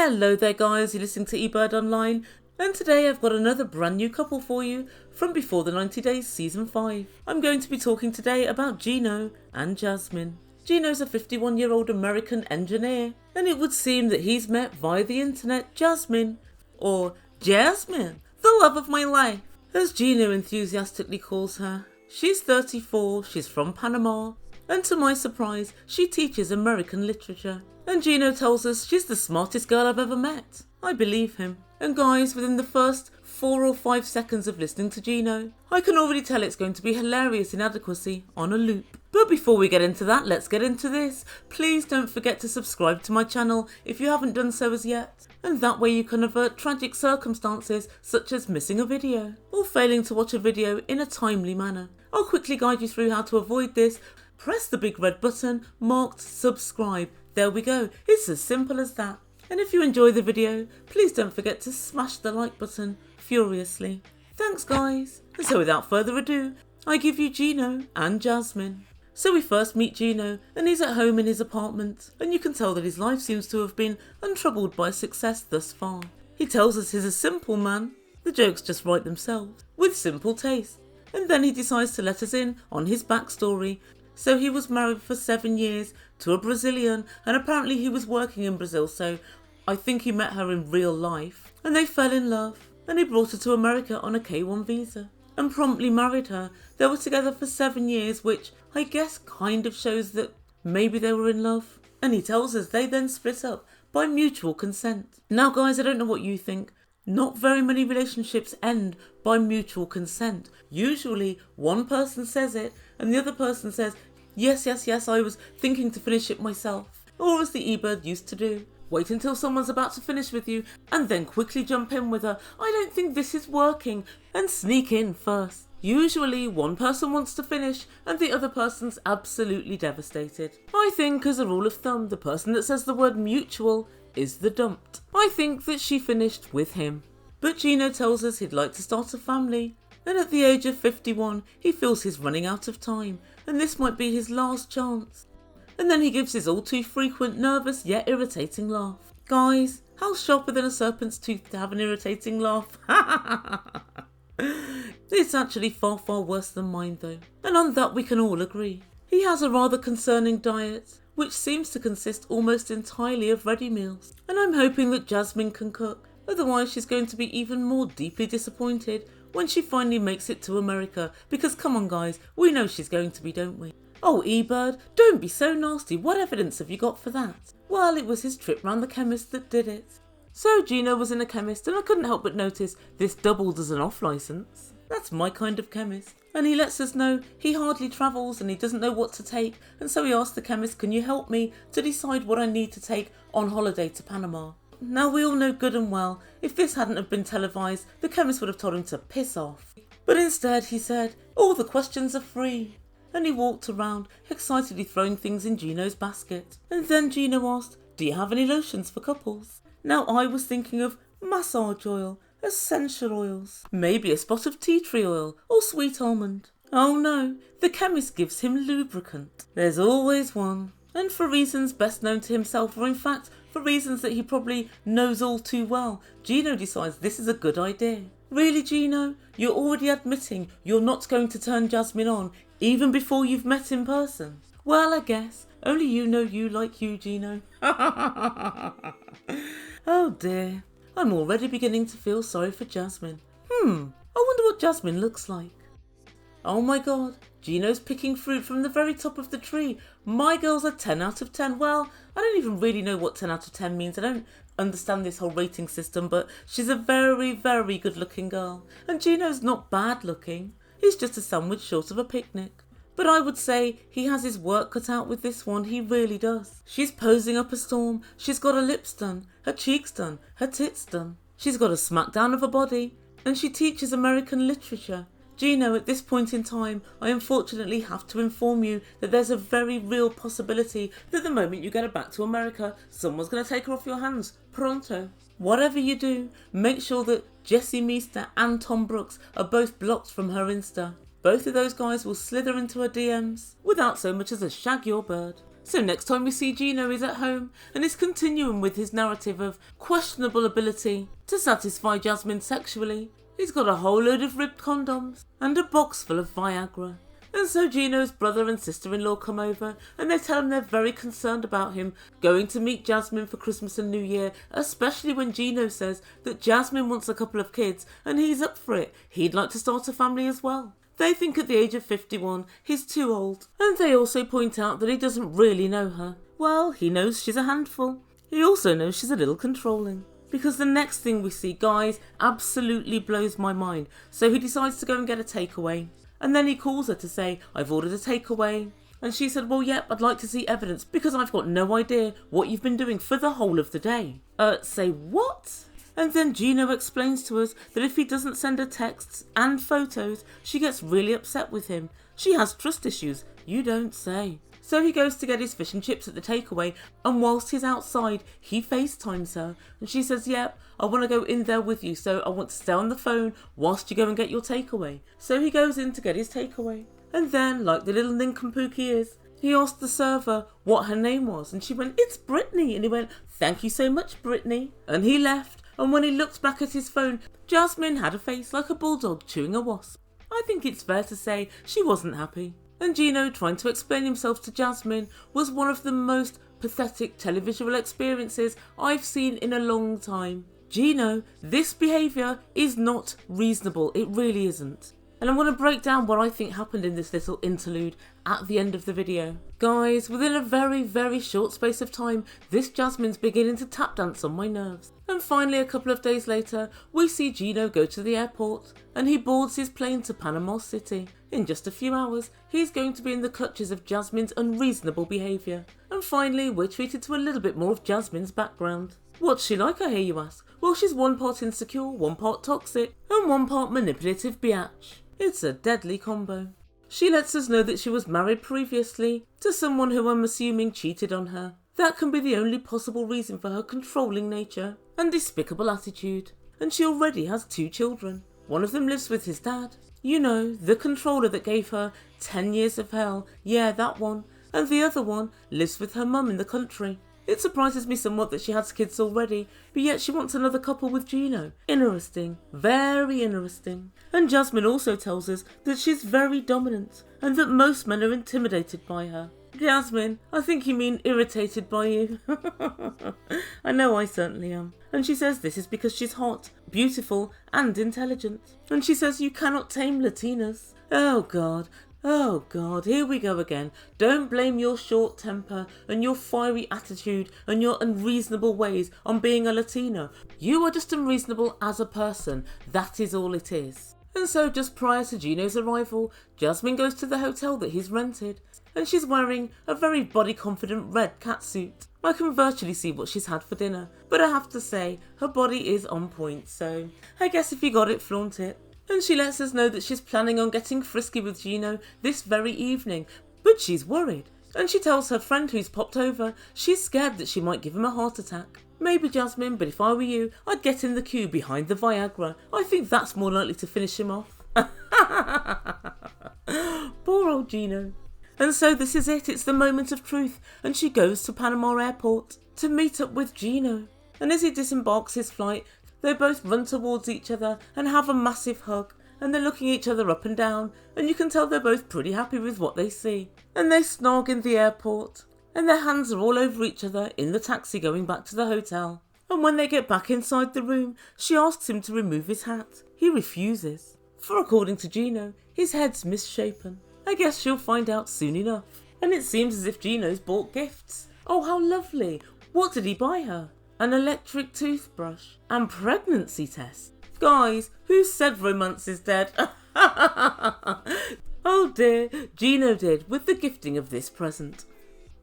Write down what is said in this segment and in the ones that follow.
Hello there guys, you're listening to Ebird Online, and today I've got another brand new couple for you from Before the 90 Days Season 5. I'm going to be talking today about Gino and Jasmine. Gino's a 51-year-old American engineer, and it would seem that he's met via the internet Jasmine, or Jasmine, the love of my life, as Gino enthusiastically calls her. She's 34, she's from Panama, and to my surprise, she teaches American literature. And Gino tells us she's the smartest girl I've ever met. I believe him. And guys, within the first 4 or 5 seconds of listening to Gino, I can already tell it's going to be hilarious inadequacy on a loop. But before we get into that, let's get into this. Please don't forget to subscribe to my channel if you haven't done so as yet. And that way you can avert tragic circumstances such as missing a video or failing to watch a video in a timely manner. I'll quickly guide you through how to avoid this. Press the big red button marked subscribe. There we go, it's as simple as that. And if you enjoy the video, please don't forget to smash the like button furiously. Thanks guys. And so without further ado, I give you Gino and Jasmine. So we first meet Gino, and he's at home in his apartment, and you can tell that his life seems to have been untroubled by success thus far. He tells us he's a simple man, the jokes just write themselves, with simple taste. And then he decides to let us in on his backstory. So he was married for 7 years to a Brazilian, and apparently he was working in Brazil, so I think he met her in real life. And they fell in love, and he brought her to America on a K1 visa and promptly married her. They were together for 7 years, which I guess kind of shows that maybe they were in love. And he tells us they then split up by mutual consent. Now guys, I don't know what you think. Not very many relationships end by mutual consent. Usually one person says it and the other person says, yes, I was thinking to finish it myself. Or as the Ebird used to do, wait until someone's about to finish with you and then quickly jump in with a, I don't think this is working, and sneak in first. Usually one person wants to finish and the other person's absolutely devastated. I think as a rule of thumb, the person that says the word mutual is the dumped. I think that she finished with him. But Gino tells us he'd like to start a family, and at the age of 51 he feels he's running out of time and this might be his last chance. And then he gives his all too frequent nervous yet irritating laugh. Guys, how sharper than a serpent's tooth to have an irritating laugh? It's actually far worse than mine though, and on that we can all agree. He has a rather concerning diet, which seems to consist almost entirely of ready meals. And I'm hoping that Jasmine can cook, otherwise she's going to be even more deeply disappointed when she finally makes it to America, because come on guys, we know she's going to be, don't we? Oh Ebird, don't be so nasty, what evidence have you got for that? Well, it was his trip round the chemist that did it. So Gino was in a chemist, and I couldn't help but notice this doubled as an off licence. That's my kind of chemist. And he lets us know he hardly travels and he doesn't know what to take, and so he asks the chemist, can you help me to decide what I need to take on holiday to Panama? Now we all know good and well, if this hadn't have been televised, the chemist would have told him to piss off. But instead he said, all the questions are free. And he walked around, excitedly throwing things in Gino's basket. And then Gino asked, do you have any lotions for couples? Now I was thinking of massage oil, essential oils, maybe a spot of tea tree oil or sweet almond. Oh no, the chemist gives him lubricant. There's always one. And for reasons best known to himself, or in fact for reasons that he probably knows all too well, Gino decides this is a good idea. Really Gino? You're already admitting you're not going to turn Jasmine on even before you've met in person? Well, I guess only you know you like you, Gino. Oh dear. I'm already beginning to feel sorry for Jasmine. I wonder what Jasmine looks like. Oh my god, Gino's picking fruit from the very top of the tree. My girl's a 10 out of 10. Well, I don't even really know what 10 out of 10 means. I don't understand this whole rating system, but she's a very good looking girl. And Gino's not bad looking. He's just a sandwich short of a picnic. But I would say he has his work cut out with this one, he really does. She's posing up a storm, she's got her lips done, her cheeks done, her tits done. She's got a smackdown of her body, and she teaches American literature. Gino, at this point in time, I unfortunately have to inform you that there's a very real possibility that the moment you get her back to America, someone's going to take her off your hands, pronto. Whatever you do, make sure that Jesse Meester and Tom Brooks are both blocked from her Insta. Both of those guys will slither into her DMs without so much as a shag your bird. So next time we see Gino is at home and is continuing with his narrative of questionable ability to satisfy Jasmine sexually. He's got a whole load of ripped condoms and a box full of Viagra. And so Gino's brother and sister-in-law come over and they tell him they're very concerned about him going to meet Jasmine for Christmas and New Year, especially when Gino says that Jasmine wants a couple of kids and he's up for it. He'd like to start a family as well. They think at the age of 51 he's too old, and they also point out that he doesn't really know her. Well, he knows she's a handful. He also knows she's a little controlling. Because the next thing we see, guys, absolutely blows my mind. So he decides to go and get a takeaway. And then he calls her to say, I've ordered a takeaway. And she said, well, yep, I'd like to see evidence because I've got no idea what you've been doing for the whole of the day. Say what? And then Gino explains to us that if he doesn't send her texts and photos, she gets really upset with him. She has trust issues, you don't say. So he goes to get his fish and chips at the takeaway, and whilst he's outside, he FaceTimes her. And she says, yep, I want to go in there with you, so I want to stay on the phone whilst you go and get your takeaway. So he goes in to get his takeaway. And then, like the little nincompoop he is, he asked the server what her name was. And she went, it's Brittany. And he went, thank you so much, Brittany. And he left. And when he looked back at his phone, Jasmine had a face like a bulldog chewing a wasp. I think it's fair to say she wasn't happy. And Gino trying to explain himself to Jasmine was one of the most pathetic televisual experiences I've seen in a long time. Gino, this behaviour is not reasonable. It really isn't. And I'm going to break down what I think happened in this little interlude at the end of the video. Guys, within a very, very short space of time, this Jasmine's beginning to tap dance on my nerves. And finally, a couple of days later, we see Gino go to the airport and he boards his plane to Panama City. In just a few hours, he's going to be in the clutches of Jasmine's unreasonable behaviour. And finally, we're treated to a little bit more of Jasmine's background. What's she like, I hear you ask? Well, she's one part insecure, one part toxic, and one part manipulative biatch. It's a deadly combo. She lets us know that she was married previously to someone who I'm assuming cheated on her. That can be the only possible reason for her controlling nature and despicable attitude. And she already has 2 children. One of them lives with his dad. You know, the controller that gave her 10 years of hell. Yeah, that one. And the other one lives with her mum in the country. It surprises me somewhat that she has kids already, but yet she wants another couple with Gino. Interesting. Very interesting. And Jasmine also tells us that she's very dominant and that most men are intimidated by her. Jasmine, I think you mean irritated by you. I know I certainly am. And she says this is because she's hot, beautiful and intelligent. And she says you cannot tame Latinas. Oh God, here we go again. Don't blame your short temper and your fiery attitude and your unreasonable ways on being a Latino. You are just unreasonable as a person. That is all it is. And so just prior to Gino's arrival, Jasmine goes to the hotel that he's rented and she's wearing a very body-confident red catsuit. I can virtually see what she's had for dinner, but I have to say, her body is on point, so I guess if you got it, flaunt it. And she lets us know that she's planning on getting frisky with Gino this very evening, but she's worried. And she tells her friend who's popped over she's scared that she might give him a heart attack. Maybe Jasmine, but if I were you, I'd get in the queue behind the Viagra. I think that's more likely to finish him off. Poor old Gino. And so this is it, it's the moment of truth, and she goes to Panama Airport to meet up with Gino. And as he disembarks his flight, they both run towards each other and have a massive hug, and they're looking each other up and down, and you can tell they're both pretty happy with what they see. And they snog in the airport, and their hands are all over each other in the taxi going back to the hotel. And when they get back inside the room, she asks him to remove his hat. He refuses, for according to Gino, his head's misshapen. I guess she'll find out soon enough. And it seems as if Gino's bought gifts. Oh, how lovely. What did he buy her? An electric toothbrush and pregnancy test. Guys, who said romance is dead? Oh dear, Gino did with the gifting of this present.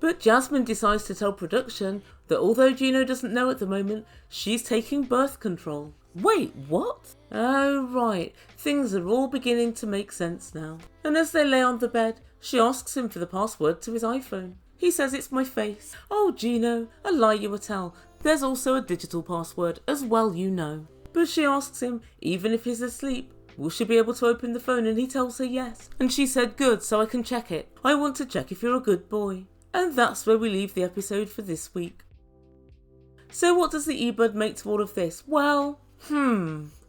But Jasmine decides to tell production that although Gino doesn't know at the moment, she's taking birth control. Wait, what? Oh right, things are all beginning to make sense now. And as they lay on the bed, she asks him for the password to his iPhone. He says it's my face. Oh Gino, a lie you will tell. There's also a digital password as well, you know. But she asks him, even if he's asleep, will she be able to open the phone, and he tells her yes. And she said, good, so I can check it. I want to check if you're a good boy. And that's where we leave the episode for this week. So what does the Ebird make to all of this? Well,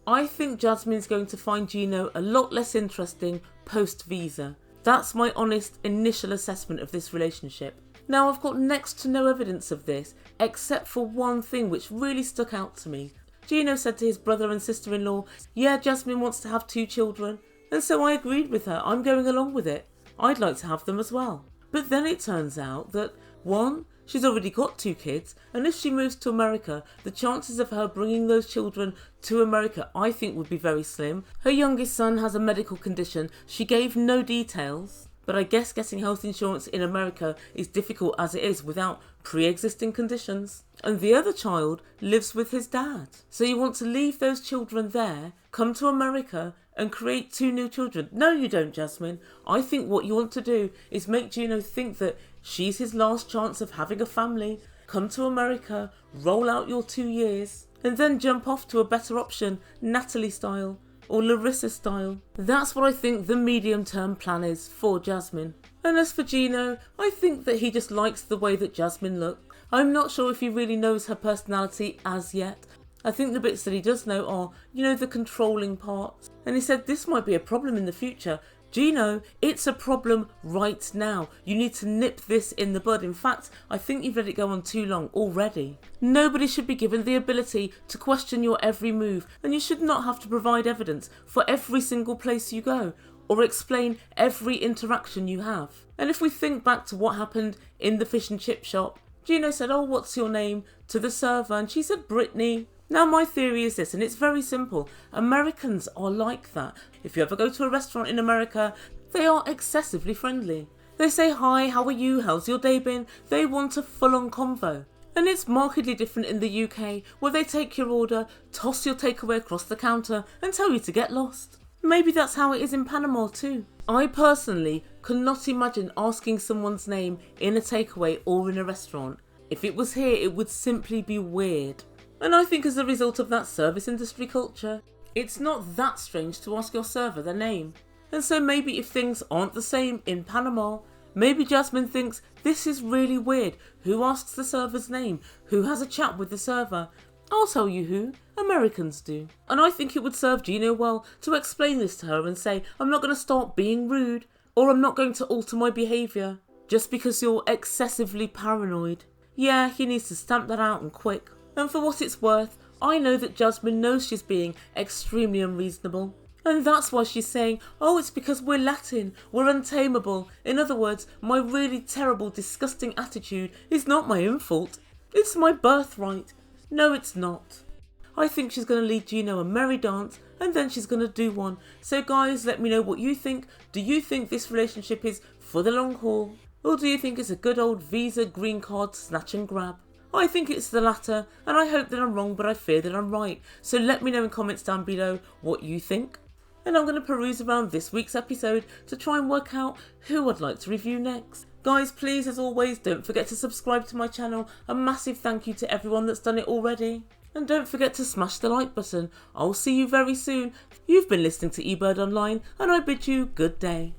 I think Jasmine's going to find Gino a lot less interesting post-visa. That's my honest initial assessment of this relationship. Now, I've got next to no evidence of this, except for one thing which really stuck out to me. Gino said to his brother and sister-in-law, yeah, Jasmine wants to have 2 children. And so I agreed with her. I'm going along with it. I'd like to have them as well. But then it turns out that, 1, she's already got 2 kids, and if she moves to America, the chances of her bringing those children to America I think would be very slim. Her youngest son has a medical condition. She gave no details, but I guess getting health insurance in America is difficult as it is without pre-existing conditions. And the other child lives with his dad. So you want to leave those children there, come to America and create 2 new children? No, you don't, Jasmine. I think what you want to do is make Gino think that she's his last chance of having a family. Come to America, roll out your 2 years, and then jump off to a better option, Natalie style or Larissa style. That's what I think the medium-term plan is for Jasmine. And as for Gino, I think that he just likes the way that Jasmine looks. I'm not sure if he really knows her personality as yet. I think the bits that he does know are, the controlling parts. And he said this might be a problem in the future. Gino, it's a problem right now. You need to nip this in the bud. In fact, I think you've let it go on too long already. Nobody should be given the ability to question your every move, and you should not have to provide evidence for every single place you go, or explain every interaction you have. And if we think back to what happened in the fish and chip shop, Gino said, oh, what's your name? To the server, and she said, Brittany. Now my theory is this, and it's very simple. Americans are like that. If you ever go to a restaurant in America, they are excessively friendly. They say, hi, how are you? How's your day been? They want a full-on convo. And it's markedly different in the UK, where they take your order, toss your takeaway across the counter, and tell you to get lost. Maybe that's how it is in Panama too. I personally cannot imagine asking someone's name in a takeaway or in a restaurant. If it was here, it would simply be weird. And I think as a result of that service industry culture, it's not that strange to ask your server their name. And so maybe if things aren't the same in Panama, maybe Jasmine thinks this is really weird. Who asks the server's name? Who has a chat with the server? I'll tell you who. Americans do. And I think it would serve Gino well to explain this to her and say, I'm not going to start being rude, or I'm not going to alter my behaviour just because you're excessively paranoid. Yeah, he needs to stamp that out and quick. And for what it's worth, I know that Jasmine knows she's being extremely unreasonable. And that's why she's saying, oh, it's because we're Latin, we're untamable. In other words, my really terrible, disgusting attitude is not my own fault. It's my birthright. No, it's not. I think she's going to lead Gino a merry dance, and then she's going to do one. So guys, let me know what you think. Do you think this relationship is for the long haul? Or do you think it's a good old visa green card snatch and grab? I think it's the latter, and I hope that I'm wrong, but I fear that I'm right. So let me know in comments down below what you think. And I'm going to peruse around this week's episode to try and work out who I'd like to review next. Guys, please, as always, don't forget to subscribe to my channel. A massive thank you to everyone that's done it already. And don't forget to smash the like button. I'll see you very soon. You've been listening to Ebird Online, and I bid you good day.